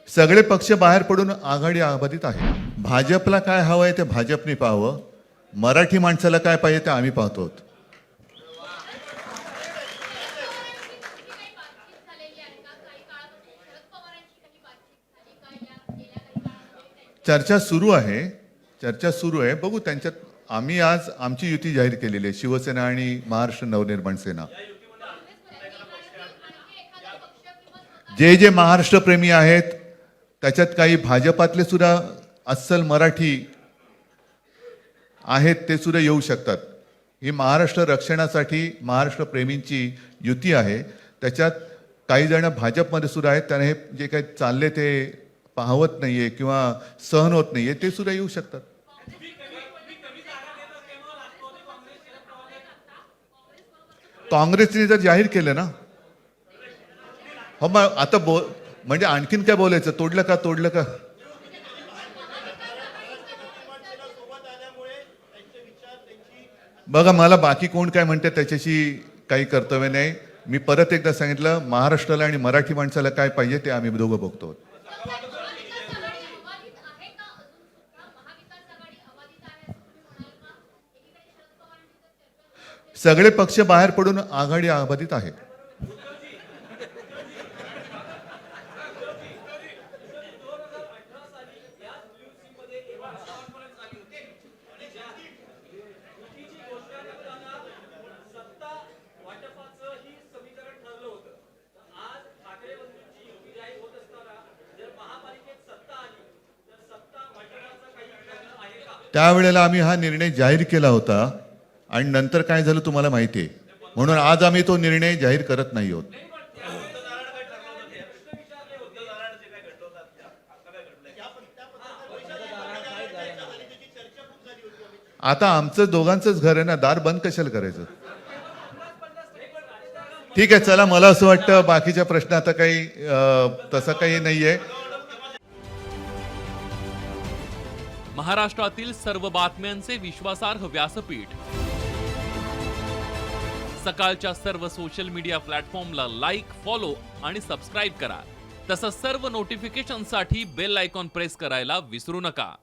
सगळे पक्ष बाहेर पडून आघाडी आबाधित आहे. भाजपला काय हवं आहे ते भाजपने पाहावं, मराठी माणसाला काय पाहिजे ते आम्ही पाहतो. चर्चा सुरू आहे. बघू त्यांच्यात. आम्ही आज आमची युती जाहीर केलेली आहे, शिवसेना आणि महाराष्ट्र नवनिर्माण सेना. जे महाराष्ट्र प्रेमी आहेत त्याच्यात काही भाजपातले सुद्धा अस्सल मराठी आहेत, ते सुद्धा येऊ शकतात. ही महाराष्ट्र रक्षणासाठी महाराष्ट्र प्रेमींची युती आहे. त्याच्यात काही जण भाजपमध्ये सुद्धा आहेत, त्यांना हे जे काही चालले ते पाहवत नाहीये किंवा सहन होत नाहीये, ते सुद्धा येऊ शकतात. काँग्रेसने जर जाहीर केलं ना, हो मग आता म्हणजे आणखीन काय बोलायचं? तोडलं का? बघा, मला बाकी कोण काय म्हणते त्याच्याशी काही कर्तव्य नाही. मी परत एकदा सांगितलं, महाराष्ट्राला आणि मराठी माणसाला काय पाहिजे ते आम्ही दोघं बघतो. सगळे पक्ष बाहेर पडून आघाडी आबाधित आहे. त्यावेळेला आम्ही हा निर्णय जाहीर केला होता आणि नंतर काय झालं तुम्हाला माहिती आहे. म्हणून आज आम्ही तो निर्णय जाहीर करत नाही आहोत. आता आमचं दोघांचंच घर आहे ना, दार बंद कशाला करायचं? ठीक आहे, चला. मला असं वाटतं बाकीच्या प्रश्न आता काही तसं काही नाहीये. महाराष्ट्रातील सर्व बातम्यांचे विश्वासार्ह व्यासपीठ. सकाळच्या सर्व सोशल मीडिया प्लॅटफॉर्मला लाईक, फॉलो आणि सबस्क्राईब करा. तसंच सर्व नोटिफिकेशनसाठी बेल आयकॉन प्रेस करायला विसरू नका.